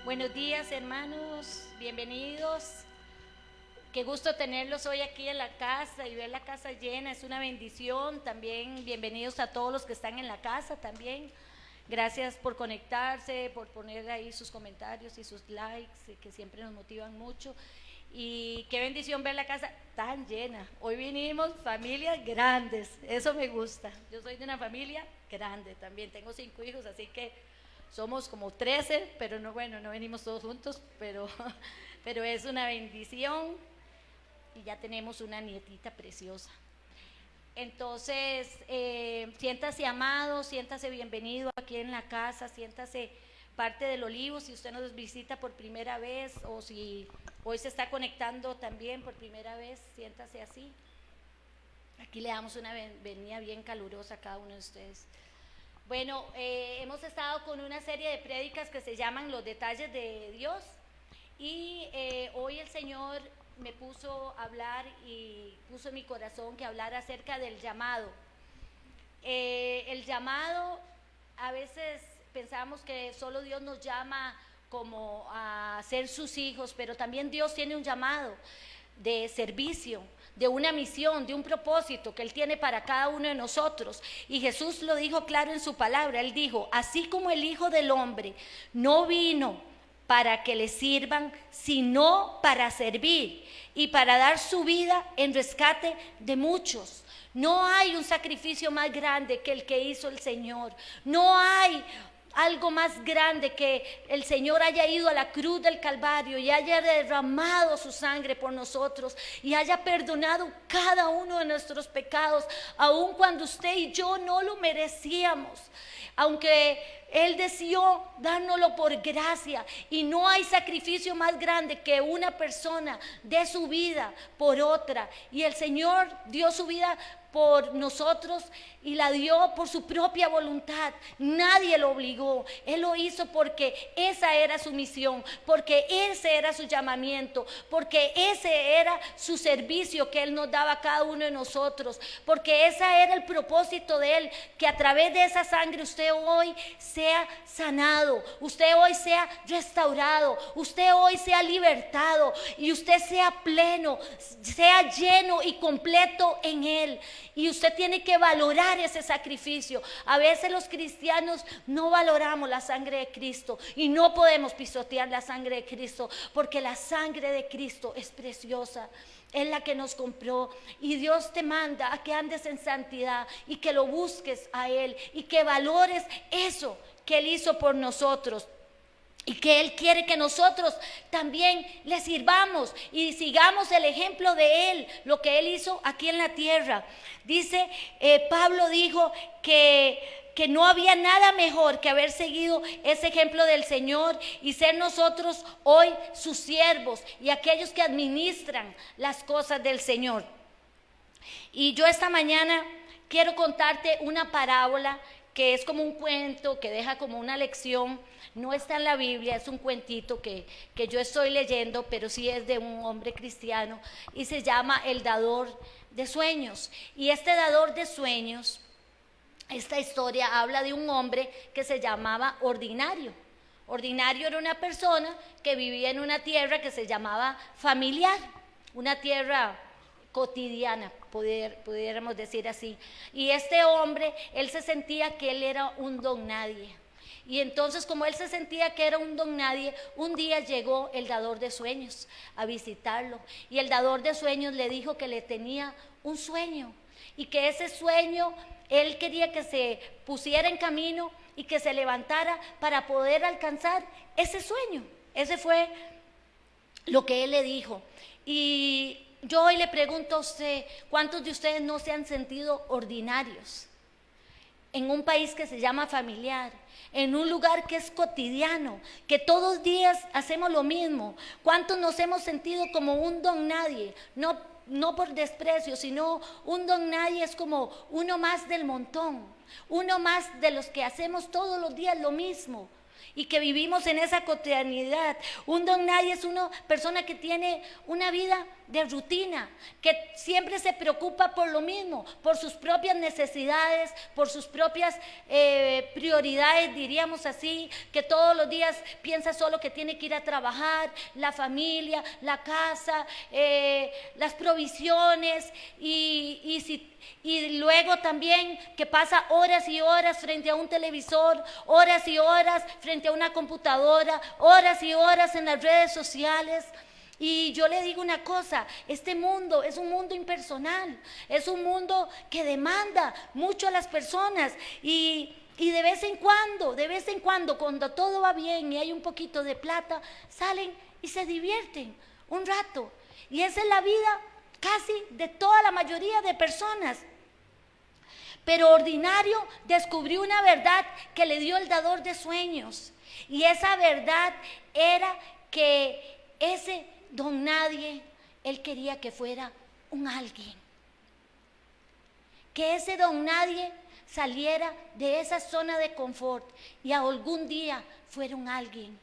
Buenos días, hermanos, bienvenidos. Qué gusto tenerlos hoy aquí en la casa y ver la casa llena, es una bendición. También bienvenidos a todos los que están en la casa también. Gracias por conectarse, por poner ahí sus comentarios y sus likes, que siempre nos motivan mucho. Y qué bendición ver la casa tan llena. Hoy vinimos familias grandes, eso me gusta. Yo soy de una familia grande también, tengo 5 hijos, así que somos como 13, pero no, bueno, no venimos todos juntos, pero es una bendición y ya tenemos una nietita preciosa. Entonces, siéntase amado, siéntase bienvenido aquí en la casa, siéntase parte del Olivo. Si usted nos visita por primera vez o si hoy se está conectando también por primera vez, siéntase así. Aquí le damos una bienvenida bien calurosa a cada uno de ustedes. Bueno, hemos estado con una serie de prédicas que se llaman Los Detalles de Dios y hoy el Señor me puso a hablar y puso en mi corazón que hablar acerca del llamado. El llamado, a veces pensamos que solo Dios nos llama como a ser sus hijos, pero también Dios tiene un llamado de servicio, de una misión, de un propósito que Él tiene para cada uno de nosotros. Y Jesús lo dijo claro en su palabra. Él dijo: así como el Hijo del Hombre no vino para que le sirvan, sino para servir y para dar su vida en rescate de muchos. No hay un sacrificio más grande que el que hizo el Señor. No hay algo más grande que el Señor haya ido a la cruz del Calvario y haya derramado su sangre por nosotros y haya perdonado cada uno de nuestros pecados, aun cuando usted y yo no lo merecíamos. Aunque Él decidió dárnoslo por gracia, y no hay sacrificio más grande que una persona dé su vida por otra, y el Señor dio su vida por nosotros y la dio por su propia voluntad. Nadie lo obligó, Él lo hizo porque esa era su misión, porque ese era su llamamiento, porque ese era su servicio que Él nos daba a cada uno de nosotros, porque ese era el propósito de Él, que a través de esa sangre usted hoy sea sanado, usted hoy sea restaurado, usted hoy sea libertado y usted sea pleno, sea lleno y completo en Él. Y usted tiene que valorar ese sacrificio. A veces los cristianos no valoramos la sangre de Cristo y no podemos pisotear la sangre de Cristo, porque la sangre de Cristo es preciosa. Es la que nos compró, y Dios te manda a que andes en santidad y que lo busques a Él y que valores eso que Él hizo por nosotros. Y que Él quiere que nosotros también le sirvamos y sigamos el ejemplo de Él, lo que Él hizo aquí en la tierra. Dice, Pablo dijo que no había nada mejor que haber seguido ese ejemplo del Señor y ser nosotros hoy sus siervos y aquellos que administran las cosas del Señor. Y yo esta mañana quiero contarte una parábola que es como un cuento, que deja como una lección. No está en la Biblia, es un cuentito que yo estoy leyendo, pero sí es de un hombre cristiano y se llama El Dador de Sueños. Y este dador de sueños, esta historia habla de un hombre que se llamaba Ordinario. Ordinario era una persona que vivía en una tierra que se llamaba familiar, una tierra cotidiana, pudiéramos decir así. Y este hombre, él se sentía que él era un don nadie. Y entonces, como él se sentía que era un don nadie, un día llegó el dador de sueños a visitarlo. Y el dador de sueños le dijo que le tenía un sueño y que ese sueño él quería que se pusiera en camino y que se levantara para poder alcanzar ese sueño. Ese fue lo que él le dijo. Y yo hoy le pregunto a usted, ¿cuántos de ustedes no se han sentido ordinarios en un país que se llama familiar, en un lugar que es cotidiano, que todos los días hacemos lo mismo? ¿Cuántos nos hemos sentido como un don nadie? No por desprecio, sino un don nadie es como uno más del montón, uno más de los que hacemos todos los días lo mismo. y que vivimos en esa cotidianidad. Un don nadie es una persona que tiene una vida de rutina, que siempre se preocupa por lo mismo, por sus propias necesidades, por sus propias prioridades, diríamos así, que todos los días piensa solo que tiene que ir a trabajar, la familia, la casa, las provisiones y luego también que pasa horas y horas frente a un televisor, horas y horas frente a una computadora, horas y horas en las redes sociales. Y yo le digo una cosa, este mundo es un mundo impersonal, es un mundo que demanda mucho a las personas y de vez en cuando, cuando todo va bien y hay un poquito de plata, salen y se divierten un rato. Y esa es la vida casi de toda la mayoría de personas. Pero Ordinario descubrió una verdad que le dio el dador de sueños. Y esa verdad era que ese don nadie, él quería que fuera un alguien. Que ese don nadie saliera de esa zona de confort y algún día fuera un alguien.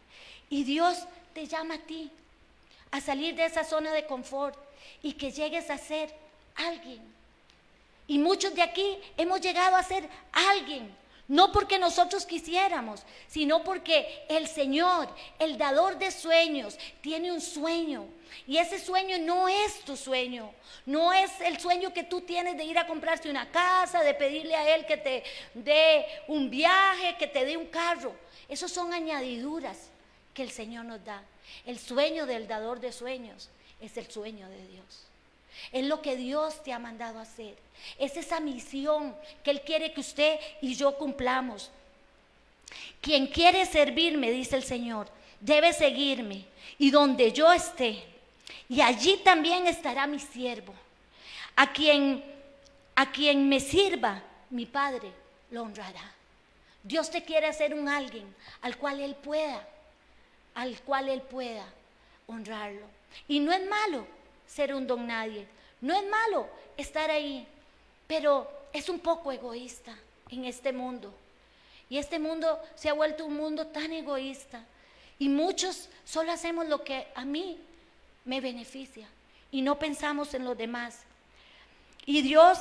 Y Dios te llama a ti a salir de esa zona de confort y que llegues a ser alguien. Y muchos de aquí hemos llegado a ser alguien, no porque nosotros quisiéramos, sino porque el Señor, el dador de sueños, tiene un sueño. Y ese sueño no es tu sueño, no es el sueño que tú tienes de ir a comprarte una casa, de pedirle a Él que te dé un viaje, que te dé un carro. Esos son añadiduras que el Señor nos da. El sueño del dador de sueños es el sueño de Dios. Es lo que Dios te ha mandado a hacer. Es esa misión que Él quiere que usted y yo cumplamos. Quien quiere servirme, dice el Señor, debe seguirme. Y donde yo esté, y allí también estará mi siervo. A quien me sirva, mi Padre lo honrará. Dios te quiere hacer un alguien al cual Él pueda honrarlo. Y no es malo ser un don nadie, no es malo estar ahí, pero es un poco egoísta en este mundo. Y este mundo se ha vuelto un mundo tan egoísta. Y muchos solo hacemos lo que a mí me beneficia y no pensamos en los demás. Y Dios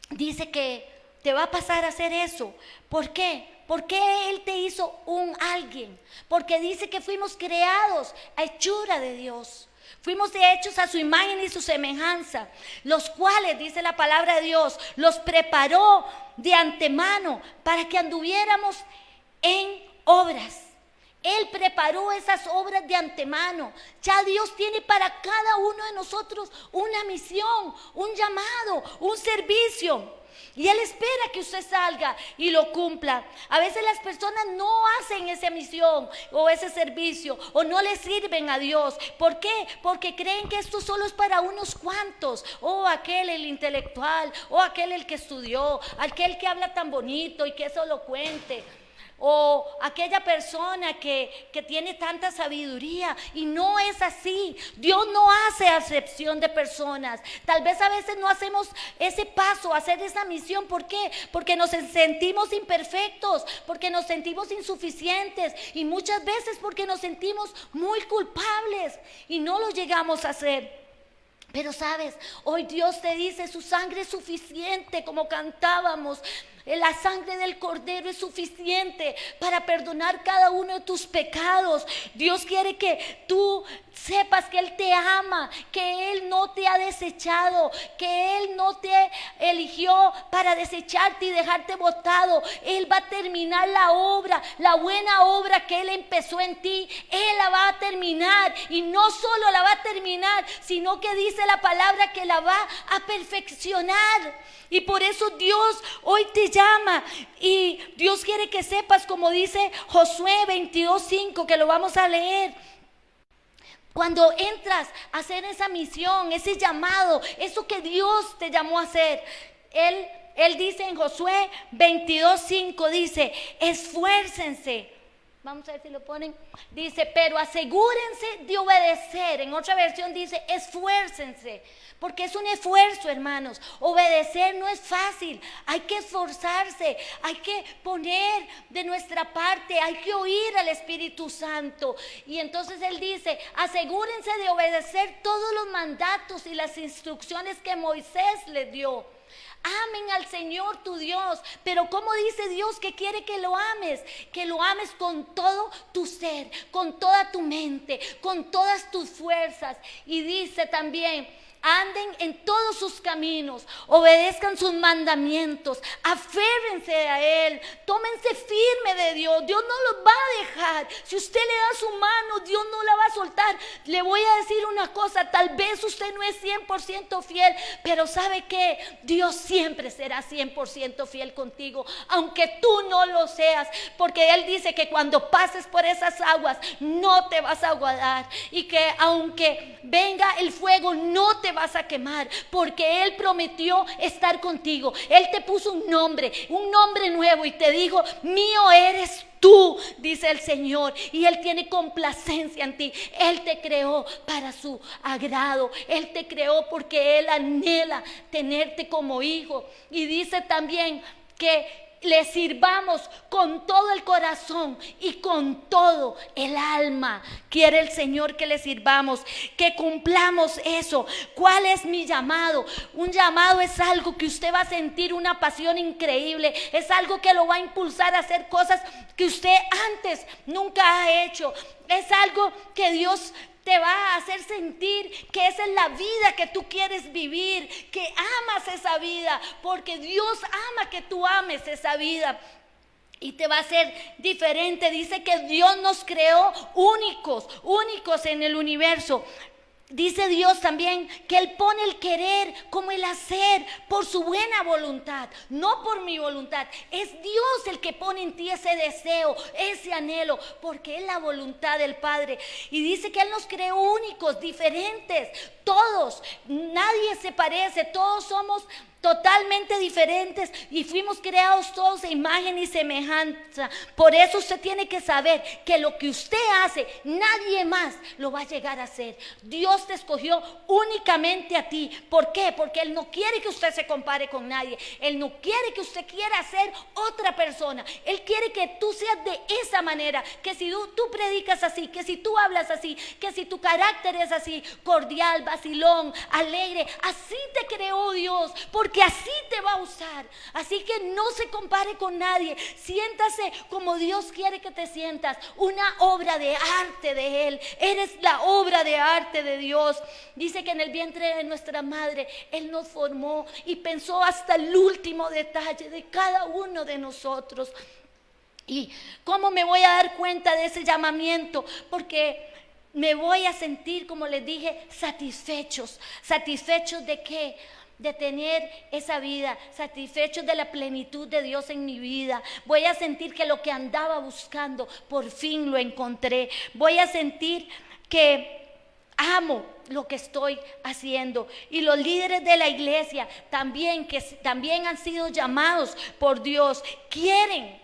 dice que te va a pasar a hacer eso. ¿Por qué? Porque Él te hizo un alguien. Porque dice que fuimos creados a hechura de Dios. Fuimos hechos a su imagen y su semejanza, los cuales, dice la palabra de Dios, los preparó de antemano para que anduviéramos en obras. Él preparó esas obras de antemano. Ya Dios tiene para cada uno de nosotros una misión, un llamado, un servicio. Y Él espera que usted salga y lo cumpla. A veces las personas no hacen esa misión o ese servicio o no le sirven a Dios. ¿Por qué? Porque creen que esto solo es para unos cuantos. O aquel el intelectual, o aquel el que estudió, aquel que habla tan bonito y que eso lo cuente. O aquella persona que tiene tanta sabiduría. Y no es así. Dios no hace acepción de personas. Tal vez a veces no hacemos ese paso, hacer esa misión. ¿Por qué? Porque nos sentimos imperfectos, porque nos sentimos insuficientes y muchas veces porque nos sentimos muy culpables y no lo llegamos a hacer. Pero sabes, hoy Dios te dice, su sangre es suficiente, como cantábamos. La sangre del Cordero es suficiente para perdonar cada uno de tus pecados. Dios quiere que tú sepas que Él te ama, que Él no te ha desechado, que Él no te eligió para desecharte y dejarte botado. Él va a terminar la obra, la buena obra que Él empezó en ti. Él la va a terminar, y no solo la va a terminar, sino que dice la palabra que la va a perfeccionar. Y por eso Dios hoy te llama, y Dios quiere que sepas, como dice Josué 22:5, que lo vamos a leer. Cuando entras a hacer esa misión, ese llamado, eso que Dios te llamó a hacer, Él dice en Josué 22:5, dice: esfuércense Vamos a ver si lo ponen. Dice, pero asegúrense de obedecer. En otra versión dice, esfuércense. Porque es un esfuerzo, hermanos. Obedecer no es fácil. Hay que esforzarse. Hay que poner de nuestra parte. Hay que oír al Espíritu Santo. Y entonces Él dice, asegúrense de obedecer todos los mandatos y las instrucciones que Moisés les dio. Amen al Señor tu Dios. Pero ¿cómo dice Dios que quiere que lo ames? Que lo ames con todo tu ser, con toda tu mente, con todas tus fuerzas. Y dice también, anden en todos sus caminos, obedezcan sus mandamientos, aférrense a Él, tómense firme de Dios. Dios no los va a dejar. Si usted le da su mano, Dios no la va a soltar. Le voy a decir una cosa, tal vez usted no es 100% fiel, pero ¿sabe qué? Dios siempre será 100% fiel contigo, aunque tú no lo seas, porque Él dice que cuando pases por esas aguas, no te vas a ahogar, y que aunque venga el fuego, no te vas a quemar, porque Él prometió estar contigo. Él te puso un nombre nuevo, y te dijo, mío eres tú, dice el Señor, y Él tiene complacencia en ti. Él te creó para su agrado. Él te creó porque Él anhela tenerte como hijo. Y dice también que le sirvamos con todo el corazón y con todo el alma. Quiere el Señor que le sirvamos, que cumplamos eso. ¿Cuál es mi llamado? Un llamado es algo que usted va a sentir una pasión increíble. Es algo que lo va a impulsar a hacer cosas que usted antes nunca ha hecho. Es algo que Dios te va a hacer sentir que esa es la vida que tú quieres vivir, que amas esa vida, porque Dios ama que tú ames esa vida. Y te va a hacer diferente. Dice que Dios nos creó únicos en el universo. Dice Dios también que Él pone el querer como el hacer por su buena voluntad, no por mi voluntad. Es Dios el que pone en ti ese deseo, ese anhelo, porque es la voluntad del Padre. Y dice que Él nos creó únicos, diferentes, todos, nadie se parece, todos somos totalmente diferentes y fuimos creados todos a imagen y semejanza. Por eso usted tiene que saber que lo que usted hace, nadie más lo va a llegar a hacer. Dios te escogió únicamente a ti. ¿Por qué? Porque Él no quiere que usted se compare con nadie. Él no quiere que usted quiera ser otra persona. Él quiere que tú seas de esa manera, que si tú predicas así, que si tú hablas así, que si tu carácter es así, cordial, vacilón, alegre, así te creó Dios, porque así te va a usar. Así que no se compare con nadie. Siéntase como Dios quiere que te sientas, una obra de arte de Él. Eres la obra de arte de Dios. Dice que en el vientre de nuestra madre Él nos formó y pensó hasta el último detalle de cada uno de nosotros. ¿Y cómo me voy a dar cuenta de ese llamamiento? Porque me voy a sentir, como les dije, satisfechos. ¿Satisfechos de qué? De tener esa vida, satisfechos de la plenitud de Dios en mi vida. Voy a sentir que lo que andaba buscando, por fin lo encontré. Voy a sentir que amo lo que estoy haciendo. Y los líderes de la iglesia también, que también han sido llamados por Dios, quieren,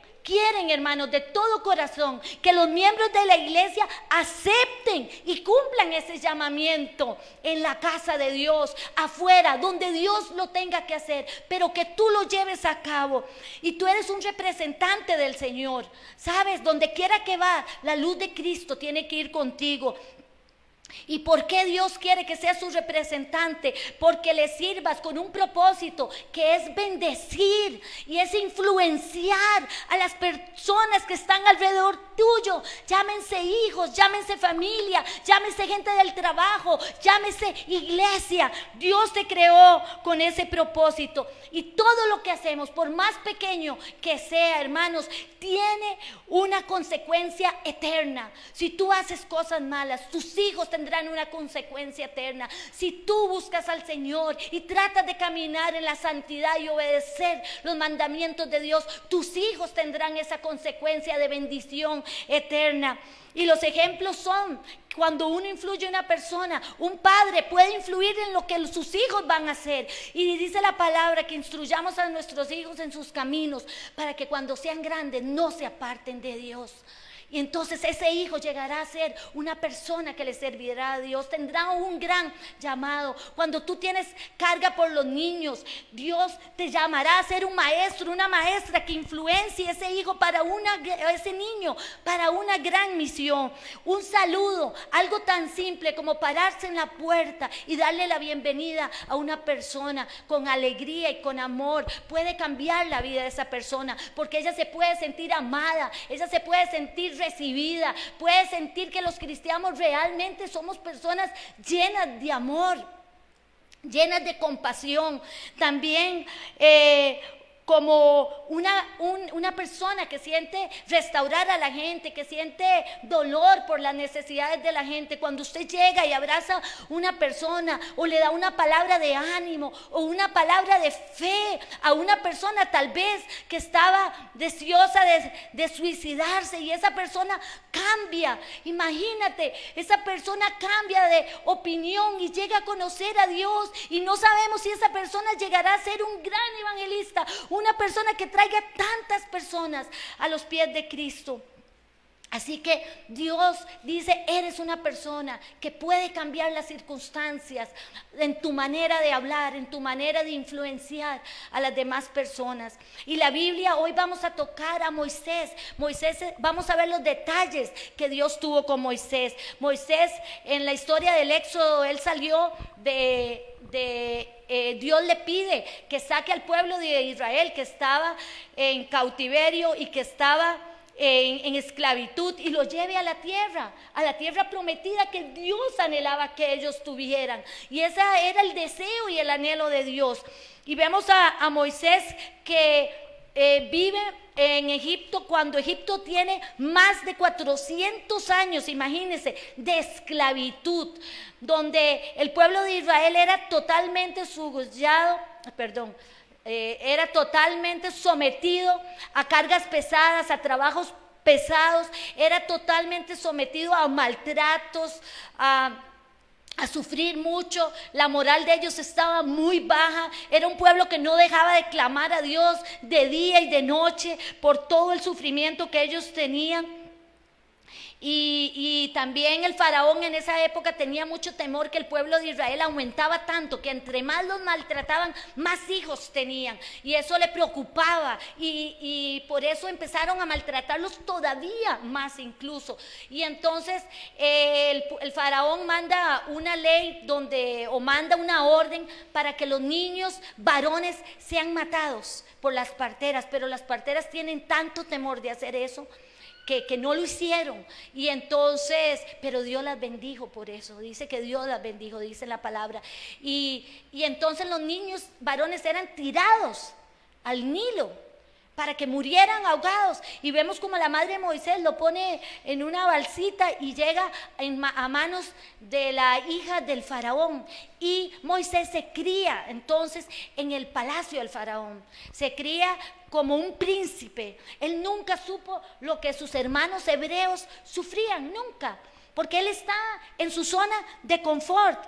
hermanos, de todo corazón, que los miembros de la iglesia acepten y cumplan ese llamamiento en la casa de Dios, afuera, donde Dios lo tenga que hacer, pero que tú lo lleves a cabo. Y tú eres un representante del Señor, ¿sabes? Donde quiera que va, la luz de Cristo tiene que ir contigo. ¿Y por qué Dios quiere que seas su representante? Porque le sirvas con un propósito, que es bendecir y es influenciar a las personas que están alrededor tuyo. Llámense hijos, llámense familia, llámense gente del trabajo, llámense iglesia. Dios te creó con ese propósito. Y todo lo que hacemos, por más pequeño que sea, hermanos, tiene una consecuencia eterna. Si tú haces cosas malas, tus hijos tendrán una consecuencia eterna. Si tú buscas al Señor y tratas de caminar en la santidad y obedecer los mandamientos de Dios, tus hijos tendrán esa consecuencia de bendición eterna. Y los ejemplos son cuando uno influye en una persona. Un padre puede influir en lo que sus hijos van a hacer. Y dice la palabra que instruyamos a nuestros hijos en sus caminos, para que cuando sean grandes no se aparten de Dios. Y entonces ese hijo llegará a ser una persona que le servirá a Dios, tendrá un gran llamado. Cuando tú tienes carga por los niños, Dios te llamará a ser un maestro, una maestra que influencie a ese hijo a ese niño para una gran misión. Un saludo, algo tan simple como pararse en la puerta y darle la bienvenida a una persona con alegría y con amor, puede cambiar la vida de esa persona, porque ella se puede sentir amada, ella se puede sentir recibida, puede sentir que los cristianos realmente somos personas llenas de amor, llenas de compasión. También como una persona que siente restaurar a la gente, que siente dolor por las necesidades de la gente. Cuando usted llega y abraza a una persona o le da una palabra de ánimo o una palabra de fe a una persona tal vez que estaba deseosa de suicidarse, y esa persona cambia, imagínate, esa persona cambia de opinión y llega a conocer a Dios, y no sabemos si esa persona llegará a ser un gran evangelista, una persona que traiga tantas personas a los pies de Cristo. Así que Dios dice, eres una persona que puede cambiar las circunstancias en tu manera de hablar, en tu manera de influenciar a las demás personas. Y la Biblia, hoy vamos a tocar a Moisés. Vamos a ver los detalles que Dios tuvo con Moisés. Moisés, en la historia del Éxodo, él salió Dios le pide que saque al pueblo de Israel que estaba en cautiverio y que estaba en esclavitud, y lo lleve a la tierra prometida que Dios anhelaba que ellos tuvieran. Y ese era el deseo y el anhelo de Dios. Y vemos a Moisés que vive en Egipto cuando Egipto tiene más de 400 años, imagínense, de esclavitud, donde el pueblo de Israel era totalmente era totalmente sometido a cargas pesadas, a trabajos pesados, era totalmente sometido a maltratos, a sufrir mucho. La moral de ellos estaba muy baja. Era un pueblo que no dejaba de clamar a Dios de día y de noche por todo el sufrimiento que ellos tenían. Y también el faraón en esa época tenía mucho temor que el pueblo de Israel aumentaba tanto, que entre más los maltrataban, más hijos tenían, y eso le preocupaba, y por eso empezaron a maltratarlos todavía más incluso. Y entonces el faraón manda una ley manda una orden para que los niños varones sean matados por las parteras, pero las parteras tienen tanto temor de hacer eso que no lo hicieron. Y entonces, pero Dios las bendijo por eso. Dice que Dios las bendijo, dice la palabra. Y entonces los niños varones eran tirados al Nilo para que murieran ahogados. Y vemos como la madre de Moisés lo pone en una balsita y llega a manos de la hija del faraón. Y Moisés se cría entonces en el palacio del faraón. Se cría como un príncipe. Él nunca supo lo que sus hermanos hebreos sufrían, nunca, porque él estaba en su zona de confort.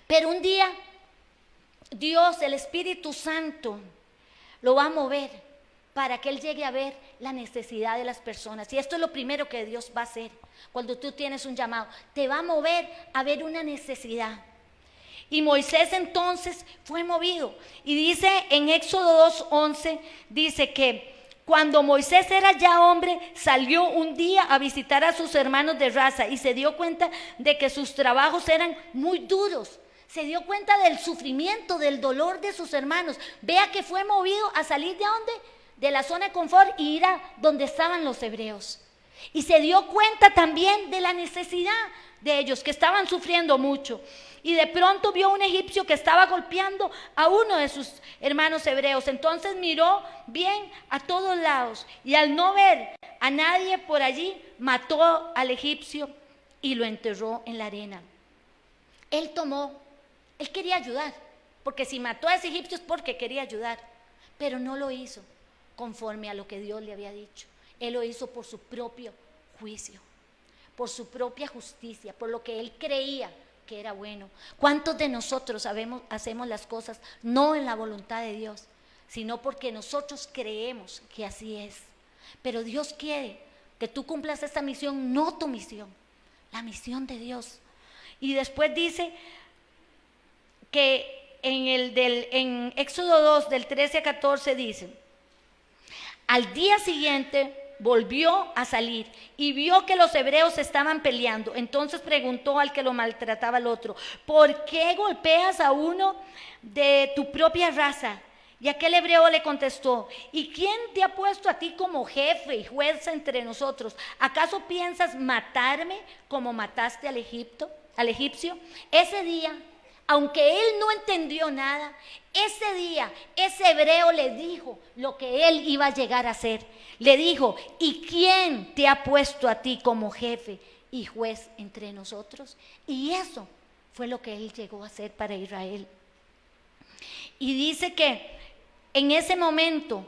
Pero un día Dios, el Espíritu Santo, lo va a mover para que él llegue a ver la necesidad de las personas. Y esto es lo primero que Dios va a hacer cuando tú tienes un llamado. Te va a mover a ver una necesidad. Y Moisés entonces fue movido. Y dice en Éxodo 2:11, dice que cuando Moisés era ya hombre, salió un día a visitar a sus hermanos de raza y se dio cuenta de que sus trabajos eran muy duros. Se dio cuenta del sufrimiento, del dolor de sus hermanos. Vea que fue movido a salir ¿de dónde? De la zona de confort y ir a donde estaban los hebreos. Y se dio cuenta también de la necesidad de ellos, que estaban sufriendo mucho. Y de pronto vio un egipcio que estaba golpeando a uno de sus hermanos hebreos. Entonces miró bien a todos lados y al no ver a nadie por allí, mató al egipcio y lo enterró en la arena. Él quería ayudar, porque si mató a ese egipcio es porque quería ayudar, pero no lo hizo conforme a lo que Dios le había dicho. Él lo hizo por su propio juicio, por su propia justicia, por lo que él creía que era bueno. ¿Cuántos de nosotros hacemos las cosas no en la voluntad de Dios, sino porque nosotros creemos que así es? Pero Dios quiere que tú cumplas esta misión, no tu misión, la misión de Dios. Y después dice que en Éxodo 2, del 13 a 14 dice: al día siguiente volvió a salir y vio que los hebreos estaban peleando. Entonces preguntó al que lo maltrataba al otro: ¿por qué golpeas a uno de tu propia raza? Y aquel hebreo le contestó: ¿y quién te ha puesto a ti como jefe y juez entre nosotros? ¿Acaso piensas matarme como mataste al egipcio? Ese día, aunque él no entendió nada, ese día ese hebreo le dijo lo que él iba a llegar a hacer. Le dijo: ¿y quién te ha puesto a ti como jefe y juez entre nosotros? Y eso fue lo que él llegó a hacer para Israel. Y dice que en ese momento,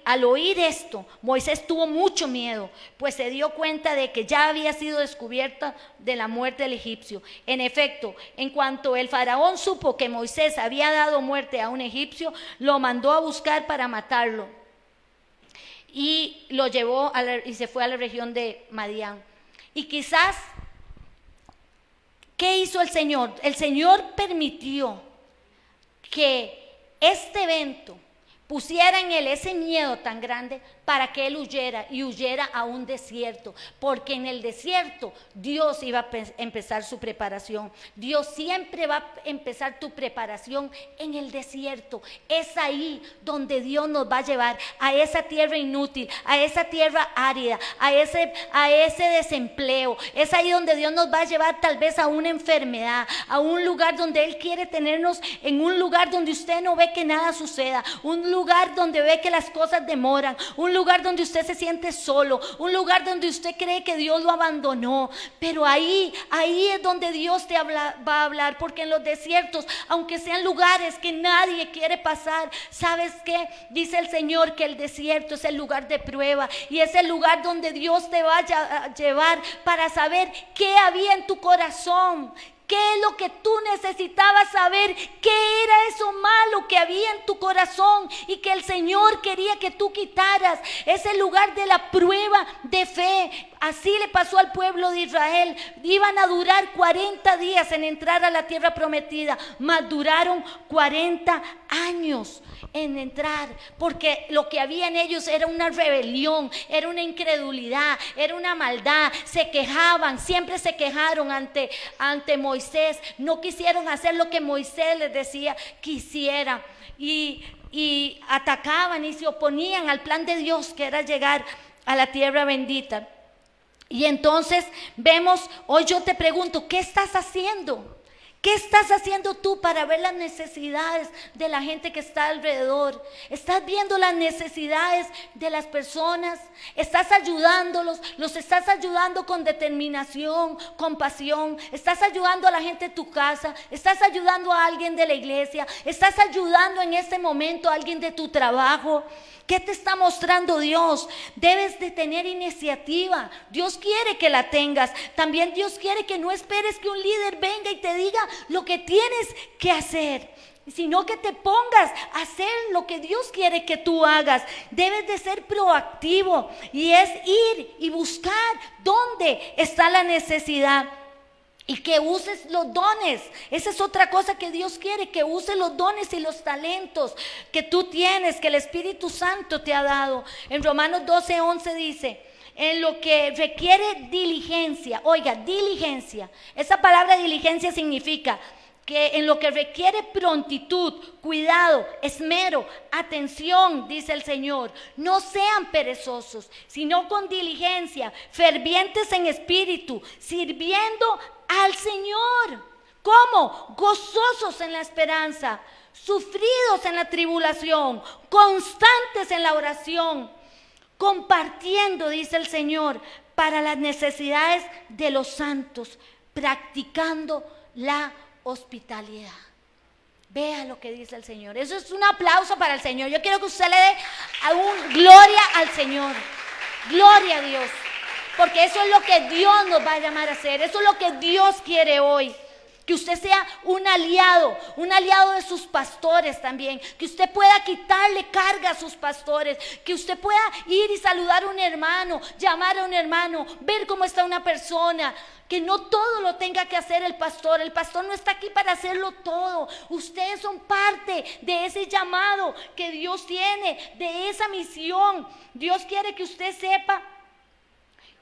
al oír esto, Moisés tuvo mucho miedo, pues se dio cuenta de que ya había sido descubierta de la muerte del egipcio. En efecto, en cuanto el faraón supo que Moisés había dado muerte a un egipcio, lo mandó a buscar para matarlo. Y lo llevó y se fue a la región de Madián. Y quizás, ¿qué hizo el Señor? El Señor permitió que este evento pusiera en él ese miedo tan grande para que él huyera a un desierto, porque en el desierto Dios iba a empezar su preparación. Dios siempre va a empezar tu preparación en el desierto. Es ahí donde Dios nos va a llevar, a esa tierra inútil, a esa tierra árida, a ese desempleo. Es ahí donde Dios nos va a llevar tal vez a una enfermedad, a un lugar donde Él quiere tenernos, en un lugar donde usted no ve que nada suceda, un lugar donde ve que las cosas demoran, un lugar donde usted se siente solo, un lugar donde usted cree que Dios lo abandonó. Pero ahí es donde Dios va a hablar, porque en los desiertos, aunque sean lugares que nadie quiere pasar, ¿sabes qué? Dice el Señor que el desierto es el lugar de prueba y es el lugar donde Dios te va a llevar para saber qué había en tu corazón. ¿Qué es lo que tú necesitabas saber? ¿Qué era eso malo que había en tu corazón y que el Señor quería que tú quitaras? Es el lugar de la prueba de fe. Así le pasó al pueblo de Israel. Iban a durar 40 días en entrar a la tierra prometida, mas duraron 40 años en entrar, porque lo que había en ellos era una rebelión, era una incredulidad, era una maldad. Se quejaban, siempre se quejaron ante Moisés, no quisieron hacer lo que Moisés les decía que hicieran, y atacaban y se oponían al plan de Dios, que era llegar a la tierra bendita. Y entonces vemos, hoy yo te pregunto, ¿qué estás haciendo? ¿Qué estás haciendo tú para ver las necesidades de la gente que está alrededor? ¿Estás viendo las necesidades de las personas? ¿Estás ayudándolos? ¿Los estás ayudando con determinación, con pasión? ¿Estás ayudando a la gente de tu casa? ¿Estás ayudando a alguien de la iglesia? ¿Estás ayudando en este momento a alguien de tu trabajo? ¿Qué te está mostrando Dios? Debes de tener iniciativa. Dios quiere que la tengas. También Dios quiere que no esperes que un líder venga y te diga lo que tienes que hacer, sino que te pongas a hacer lo que Dios quiere que tú hagas. Debes de ser proactivo y es ir y buscar dónde está la necesidad. Y que uses los dones. Esa es otra cosa que Dios quiere, que uses los dones y los talentos que tú tienes, que el Espíritu Santo te ha dado. En Romanos 12:11 dice: en lo que requiere diligencia. Oiga, diligencia. Esa palabra diligencia significa que en lo que requiere prontitud, cuidado, esmero, atención, dice el Señor, no sean perezosos, sino con diligencia, fervientes en espíritu, sirviendo al Señor. ¿Cómo? Gozosos en la esperanza, sufridos en la tribulación, constantes en la oración, compartiendo, dice el Señor, para las necesidades de los santos, practicando la hospitalidad. Vea lo que dice el Señor. Eso es un aplauso para el Señor. Yo quiero que usted le dé gloria al Señor, gloria a Dios, porque eso es lo que Dios nos va a llamar a hacer. Eso es lo que Dios quiere hoy, que usted sea un aliado de sus pastores también, que usted pueda quitarle carga a sus pastores, que usted pueda ir y saludar a un hermano, llamar a un hermano, ver cómo está una persona. Que no todo lo tenga que hacer el pastor no está aquí para hacerlo todo. Ustedes son parte de ese llamado que Dios tiene, de esa misión. Dios quiere que usted sepa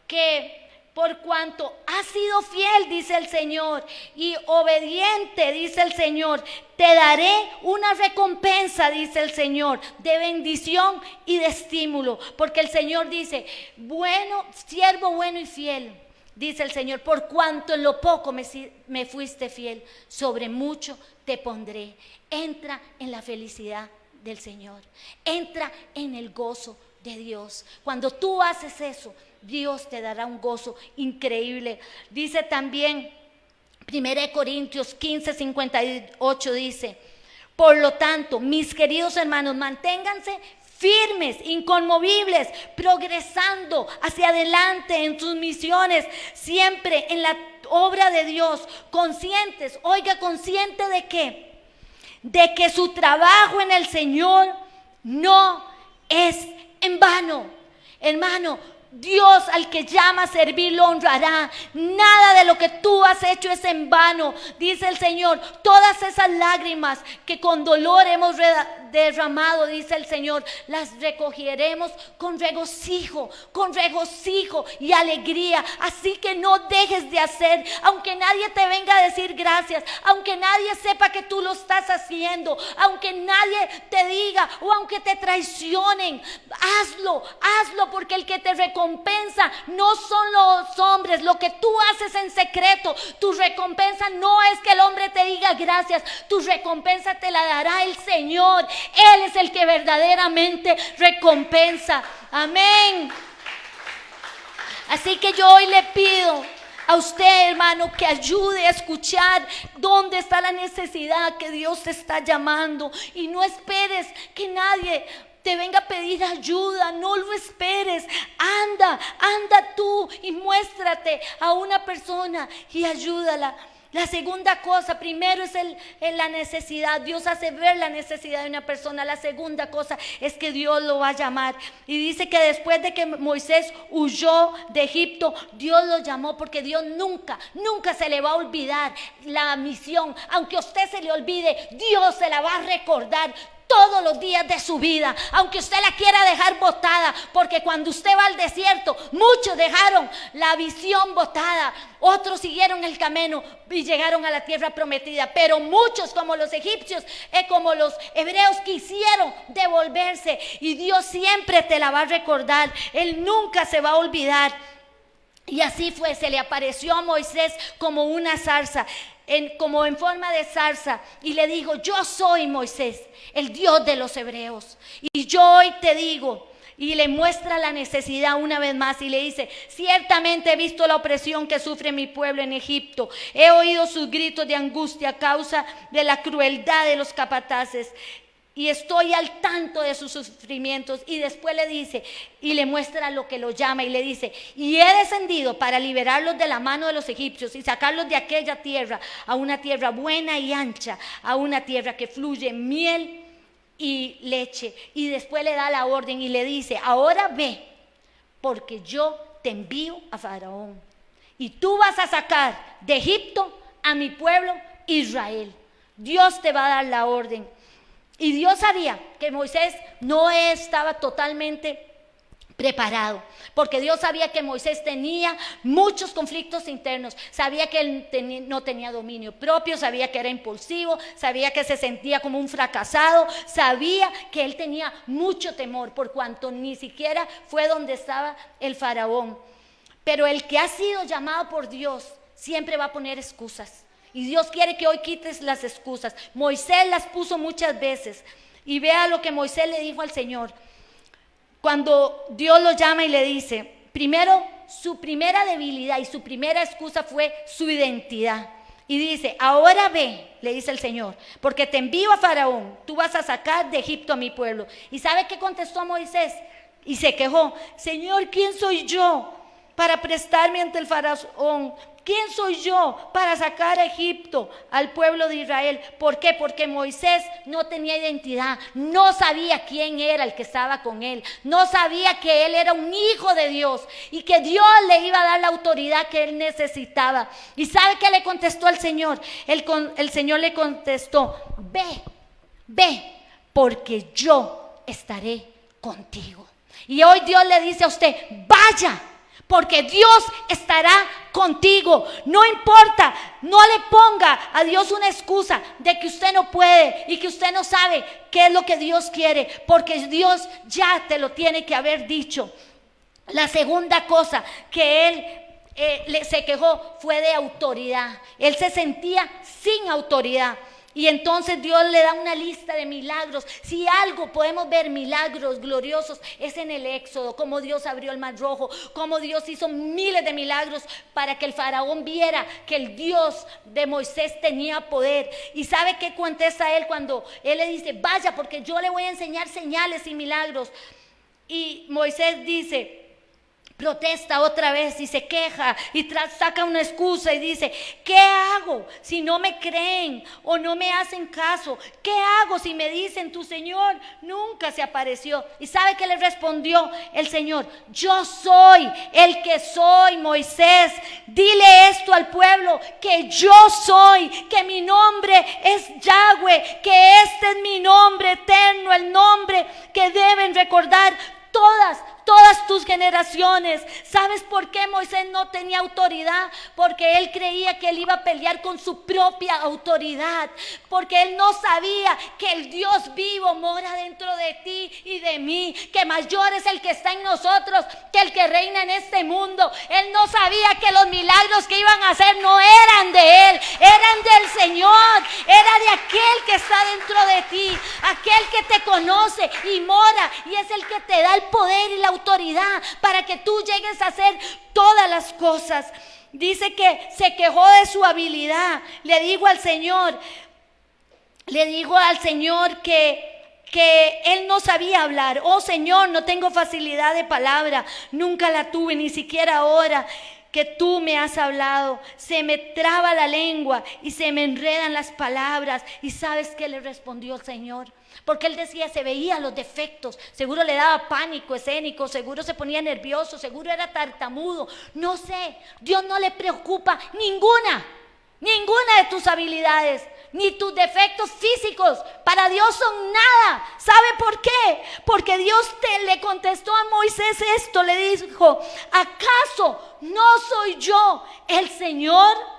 que por cuanto ha sido fiel, dice el Señor, y obediente, dice el Señor, te daré una recompensa, dice el Señor, de bendición y de estímulo. Porque el Señor dice, bueno, siervo bueno y fiel, dice el Señor, por cuanto en lo poco me fuiste fiel, sobre mucho te pondré. Entra en la felicidad del Señor, entra en el gozo de Dios. Cuando tú haces eso, Dios te dará un gozo increíble. Dice también 1 Corintios 15:58, dice, por lo tanto, mis queridos hermanos, manténganse firmes, inconmovibles, progresando hacia adelante en sus misiones, siempre en la obra de Dios, conscientes, consciente de qué, de que su trabajo en el Señor no es en vano. Hermano, Dios al que llama a servir lo honrará. Nada de lo que tú has hecho es en vano, dice el Señor. Todas esas lágrimas que con dolor hemos derramado, dice el Señor, las recogeremos con regocijo y alegría. Así que no dejes de hacer, aunque nadie te venga a decir gracias, aunque nadie sepa que tú lo estás haciendo, aunque nadie te diga o aunque te traicionen, hazlo, porque el que te recompensa no son los hombres. Lo que tú haces en secreto, tu recompensa no es que el hombre te diga gracias, tu recompensa te la dará el Señor. Él es el que verdaderamente recompensa. Amén. Así que yo hoy le pido a usted, hermano, que ayude a escuchar dónde está la necesidad que Dios te está llamando, y no esperes que nadie te venga a pedir ayuda. No lo esperes. Anda tú y muéstrate a una persona y ayúdala. La segunda cosa, primero es la necesidad. Dios hace ver la necesidad de una persona. La segunda cosa es que Dios lo va a llamar. Y dice que después de que Moisés huyó de Egipto, Dios lo llamó, porque Dios nunca se le va a olvidar la misión. Aunque a usted se le olvide, Dios se la va a recordar todos los días de su vida, aunque usted la quiera dejar botada, porque cuando usted va al desierto, muchos dejaron la visión botada, otros siguieron el camino y llegaron a la tierra prometida, pero muchos, como los egipcios, como los hebreos, quisieron devolverse, y Dios siempre te la va a recordar. Él nunca se va a olvidar. Y así fue, se le apareció a Moisés como una zarza, como en forma de zarza, y le dijo: yo soy Moisés, el Dios de los hebreos, y yo hoy te digo. Y le muestra la necesidad una vez más y le dice: ciertamente he visto la opresión que sufre mi pueblo en Egipto, he oído sus gritos de angustia a causa de la crueldad de los capataces, y estoy al tanto de sus sufrimientos. Y después le dice, y le muestra lo que lo llama, y le dice: y he descendido para liberarlos de la mano de los egipcios y sacarlos de aquella tierra a una tierra buena y ancha, a una tierra que fluye miel y leche. Y después le da la orden y le dice: ahora ve, porque yo te envío a Faraón, y tú vas a sacar de Egipto a mi pueblo Israel. Dios te va a dar la orden. Y Dios sabía que Moisés no estaba totalmente preparado, porque Dios sabía que Moisés tenía muchos conflictos internos. Sabía que él no tenía dominio propio, sabía que era impulsivo, sabía que se sentía como un fracasado, sabía que él tenía mucho temor, por cuanto ni siquiera fue donde estaba el faraón. Pero el que ha sido llamado por Dios siempre va a poner excusas. Y Dios quiere que hoy quites las excusas. Moisés las puso muchas veces. Y vea lo que Moisés le dijo al Señor cuando Dios lo llama y le dice: primero, su primera debilidad y su primera excusa fue su identidad. Y dice: ahora ve, le dice el Señor, porque te envío a Faraón, tú vas a sacar de Egipto a mi pueblo. ¿Y sabe qué contestó Moisés? Y se quejó: Señor, ¿quién soy yo para prestarme ante el Faraón? ¿quién soy yo para sacar a Egipto al pueblo de Israel? ¿Por qué? Porque Moisés no tenía identidad, no sabía quién era el que estaba con él, no sabía que él era un hijo de Dios y que Dios le iba a dar la autoridad que él necesitaba. ¿Y sabe qué le contestó el Señor? El Señor le contestó: ve, porque yo estaré contigo. Y hoy Dios le dice a usted: vaya, porque Dios estará contigo. No importa, no le ponga a Dios una excusa de que usted no puede y que usted no sabe qué es lo que Dios quiere, porque Dios ya te lo tiene que haber dicho. La segunda cosa que él se quejó fue de autoridad. Él se sentía sin autoridad. Y entonces Dios le da una lista de milagros. Si algo podemos ver milagros gloriosos es en el Éxodo, como Dios abrió el mar rojo, como Dios hizo miles de milagros para que el faraón viera que el Dios de Moisés tenía poder. ¿Y sabe qué contesta él cuando él le dice: vaya, porque yo le voy a enseñar señales y milagros? Y Moisés dice, protesta otra vez y se queja y saca una excusa y dice: ¿qué hago si no me creen o no me hacen caso? ¿Qué hago si me dicen tu Señor nunca se apareció? ¿Y sabe qué le respondió el Señor? Yo soy el que soy, Moisés. Dile esto al pueblo, que yo soy, que mi nombre es Yahweh, que este es mi nombre eterno, el nombre que deben recordar todas tus generaciones. ¿Sabes por qué Moisés no tenía autoridad? Porque él creía que él iba a pelear con su propia autoridad, porque él no sabía que el Dios vivo mora dentro de ti y de mí, que mayor es el que está en nosotros que el que reina en este mundo. Él no sabía que los milagros que iban a hacer no eran de él, eran del Señor, era de aquel que está dentro de ti, aquel que te conoce y mora, y es el que te da el poder y la autoridad para que tú llegues a hacer todas las cosas. Dice que se quejó de su habilidad. Le dijo al Señor que él no sabía hablar. Oh Señor, no tengo facilidad de palabra, nunca la tuve, ni siquiera ahora que tú me has hablado. Se me traba la lengua y se me enredan las palabras. ¿Y sabes qué le respondió el Señor? Porque él decía, se veían los defectos, seguro le daba pánico escénico, seguro se ponía nervioso, seguro era tartamudo, no sé. Dios no le preocupa ninguna de tus habilidades, ni tus defectos físicos. Para Dios son nada. ¿Sabe por qué? Porque Dios le contestó a Moisés esto, le dijo: ¿acaso no soy yo el Señor?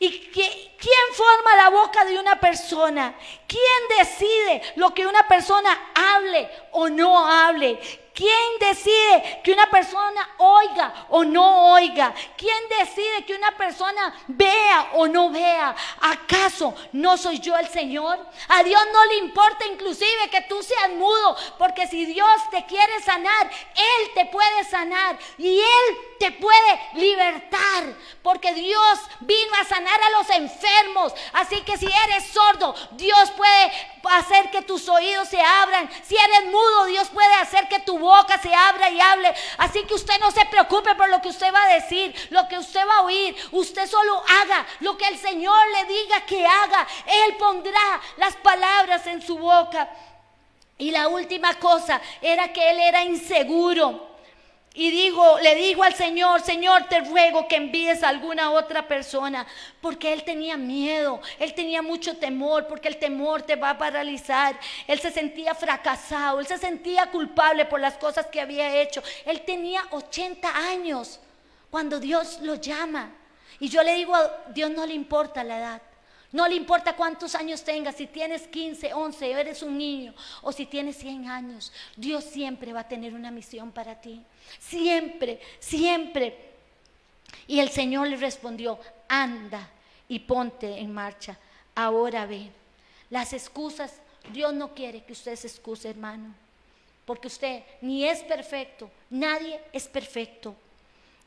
¿Y quién forma la boca de una persona? ¿Quién decide lo que una persona hable o no hable? ¿Quién decide que una persona oiga o no oiga? ¿Quién decide que una persona vea o no vea? ¿Acaso no soy yo el Señor? A Dios no le importa inclusive que tú seas mudo, porque si Dios te quiere sanar, Él te puede sanar y Él te puede libertar, porque Dios vino a sanar a los enfermos. Así que si eres sordo, Dios puede hacer que tus oídos se abran. Si eres mudo, Dios puede hacer que tu boca se abra y hable. Así que usted no se preocupe por lo que usted va a decir, lo que usted va a oír. Usted solo haga lo que el Señor le diga que haga. Él pondrá las palabras en su boca. Y la última cosa era que él era inseguro. Y le dijo al Señor: Señor, te ruego que envíes a alguna otra persona, porque él tenía miedo, él tenía mucho temor, porque el temor te va a paralizar. Él se sentía fracasado, él se sentía culpable por las cosas que había hecho. Él tenía 80 años cuando Dios lo llama. Y yo le digo, a Dios no le importa la edad. No le importa cuántos años tengas, si tienes 15, 11, eres un niño, o si tienes 100 años. Dios siempre va a tener una misión para ti. Siempre, siempre. Y el Señor le respondió: anda y ponte en marcha. Ahora ve. Las excusas, Dios no quiere que usted se excuse, hermano, porque usted ni es perfecto, nadie es perfecto.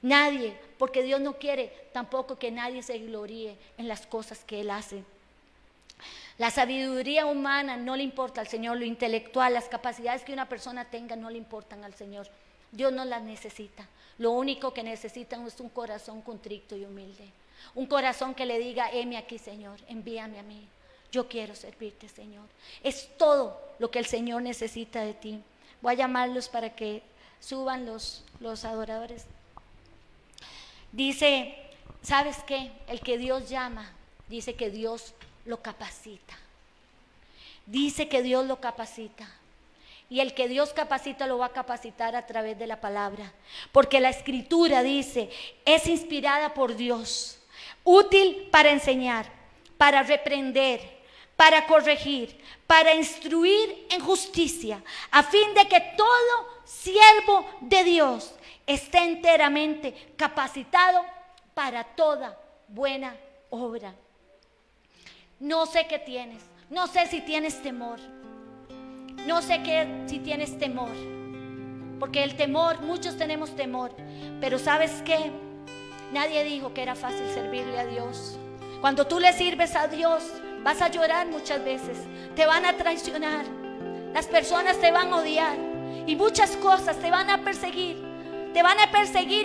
Nadie, porque Dios no quiere tampoco que nadie se gloríe en las cosas que Él hace. La sabiduría humana no le importa al Señor, lo intelectual, las capacidades que una persona tenga no le importan al Señor. Dios no las necesita. Lo único que necesitan es un corazón contrito y humilde. Un corazón que le diga, heme aquí, Señor, envíame a mí. Yo quiero servirte, Señor. Es todo lo que el Señor necesita de ti. Voy a llamarlos para que suban los adoradores. Dice, ¿sabes qué? El que Dios llama, dice que Dios lo capacita. Dice que Dios lo capacita. Y el que Dios capacita lo va a capacitar a través de la palabra. Porque la Escritura dice, es inspirada por Dios, útil para enseñar, para reprender, para corregir, para instruir en justicia, a fin de que todo siervo de Dios esté enteramente capacitado para toda buena obra. No sé qué tienes, no sé si tienes temor, no sé si tienes temor, porque el temor, muchos tenemos temor, pero ¿sabes qué? Nadie dijo que era fácil servirle a Dios. Cuando tú le sirves a Dios, vas a llorar muchas veces, te van a traicionar, las personas te van a odiar y muchas cosas te van a perseguir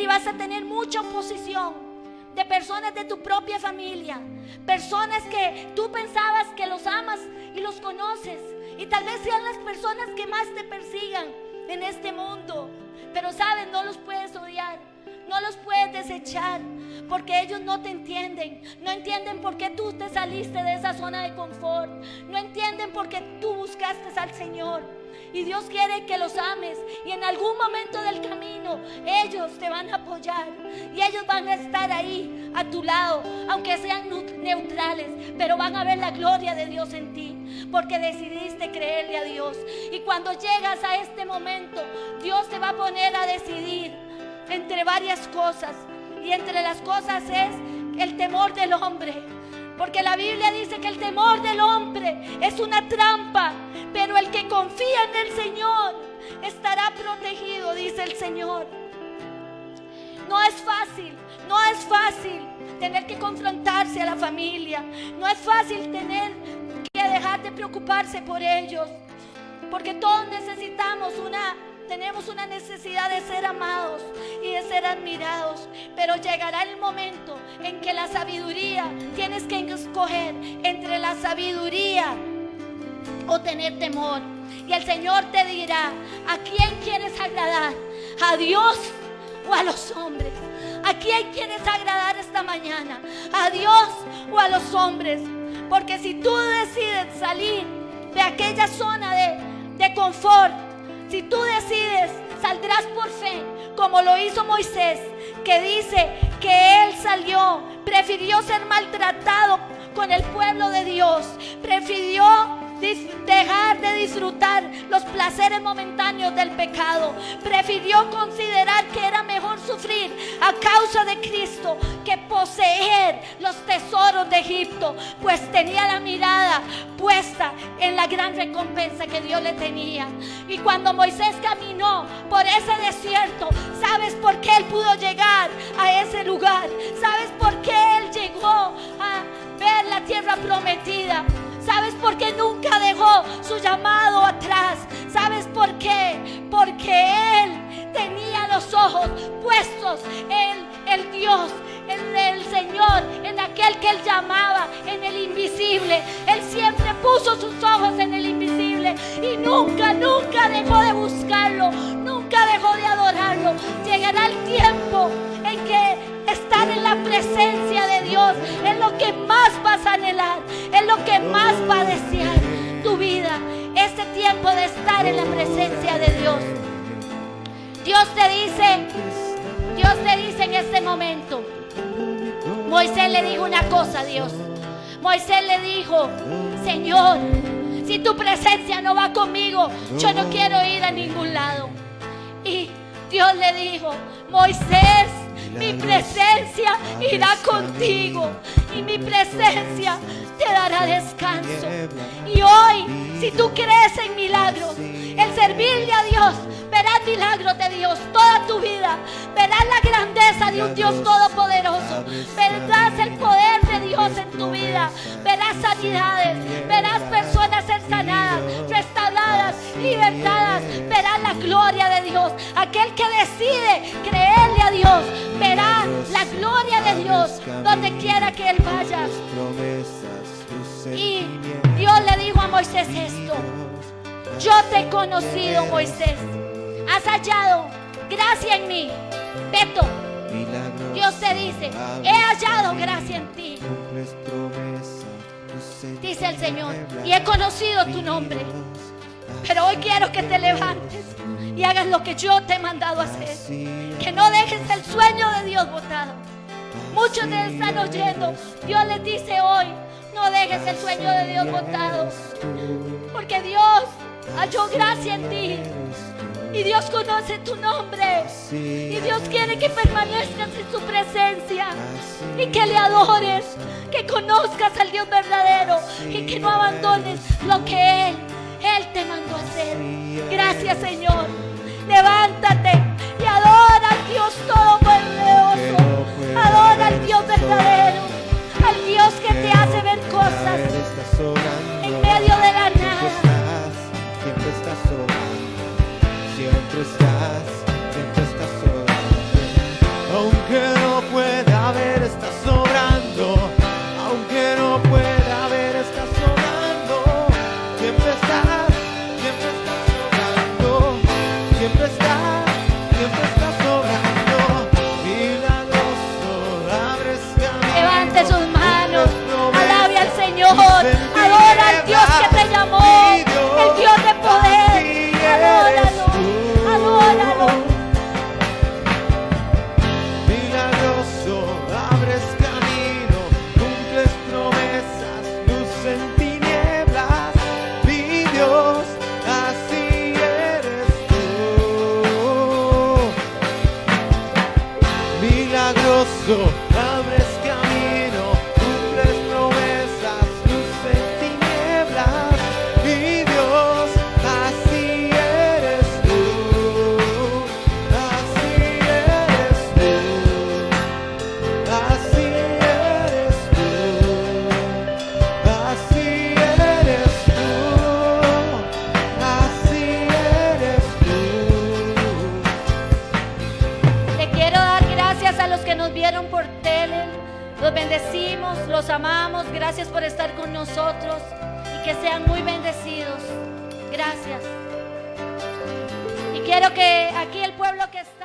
y vas a tener mucha oposición de personas de tu propia familia, personas que tú pensabas que los amas y los conoces, y tal vez sean las personas que más te persigan en este mundo, pero sabes, no los puedes odiar, no los puedes desechar, porque ellos no te entienden, no entienden por qué tú te saliste de esa zona de confort, no entienden por qué tú buscaste al Señor. Y Dios quiere que los ames, y en algún momento del camino ellos te van a apoyar y ellos van a estar ahí a tu lado, aunque sean neutrales, pero van a ver la gloria de Dios en ti, porque decidiste creerle a Dios. Y cuando llegas a este momento, Dios te va a poner a decidir entre varias cosas, y entre las cosas es el temor del hombre, porque la Biblia dice que el temor del hombre es una trampa, pero el que confía en el Señor estará protegido, dice el Señor. No es fácil tener que confrontarse a la familia, no es fácil tener que dejar de preocuparse por ellos, porque todos tenemos una necesidad de ser amados y de ser admirados, pero llegará el momento en que la sabiduría, tienes que escoger entre la sabiduría o tener temor, y el Señor te dirá, ¿a quién quieres agradar? ¿A Dios o a los hombres? ¿A quién quieres agradar esta mañana? ¿A Dios o a los hombres? Porque si tú decides salir de aquella zona de confort, si tú decides, saldrás por fe, como lo hizo Moisés, que dice que él salió, prefirió ser maltratado con el pueblo de Dios, prefirió dejar de disfrutar los placeres momentáneos del pecado, prefirió considerar que era mejor sufrir a causa de Cristo que poseer los tesoros de Egipto, pues tenía la mirada puesta en la gran recompensa que Dios le tenía. Y cuando Moisés caminó por ese desierto, ¿sabes por qué él pudo llegar a ese lugar? ¿Sabes por qué él llegó a ver la tierra prometida? ¿Sabes por qué nunca dejó su llamado atrás? ¿Sabes por qué? Porque él tenía los ojos puestos en el Dios, en el Señor, en aquel que él llamaba, en el invisible. Él siempre puso sus ojos en el invisible y nunca dejó de buscarlo, nunca dejó de adorarlo. Llegará el tiempo en que estar en la presencia de Dios es lo que más vas a anhelar, es lo que más va a desear tu vida, este tiempo de estar en la presencia de Dios. Dios te dice en este momento, Moisés le dijo una cosa a Dios. Moisés le dijo, Señor, si tu presencia no va conmigo, yo no quiero ir a ningún lado. Y Dios le dijo, Moisés, mi presencia irá contigo y mi presencia te dará descanso. Y hoy, si tú crees en milagros, en servirle a Dios, verás milagros de Dios toda tu vida. Verás la grandeza de un Dios todopoderoso. Verás el poder de Dios en tu vida. Verás sanidades. Verás personas ser sanadas, restauradas, libertadas. Verás la gloria de Dios. Aquel que decide creerle a Dios, verá la gloria de Dios Dios donde quiera que él vaya. Y Dios le dijo a Moisés esto: yo te he conocido, Moisés, has hallado gracia en mí. Beto, Dios te dice: he hallado gracia en ti, dice el Señor, y he conocido tu nombre. Pero hoy quiero que te levantes y hagas lo que yo te he mandado a hacer. Que no dejes el sueño de Dios botado. Muchos de están oyendo. Dios les dice hoy: no dejes el sueño de Dios botado, porque Dios halló gracia en ti. Y Dios conoce tu nombre. Y Dios quiere que permanezcas en su presencia y que le adores, que conozcas al Dios verdadero y que no abandones lo que Él te mandó a hacer. Gracias, Señor. Levántate y adora al Dios todopoderoso. Adora al Dios verdadero, al Dios que te hace ver cosas en medio de la nada. Siempre estás orando, siempre estás orando. Aunque no pueda ver, estás orando. Aunque no pueda ver, estás orando. Siempre estás orando. Siempre estás orando. Milagroso, abres camino. Levante sus manos, alabe al Señor, adora al Dios que te llamó, el Dios de poder. Adóralo, adóralo. Milagroso, abres camino, cumples promesas, luz en tinieblas, mi Dios, así eres tú. Milagroso, abres camino, cumples promesas, luz en tinieblas, mi Dios, así eres tú, así eres tú, así eres tú, así eres tú, así eres tú. Le quiero dar gracias a los que nos vieron por tele. Los bendecimos, los amamos. Gracias por estar con nosotros y que sean muy bendecidos. Gracias. Y quiero que aquí el pueblo que está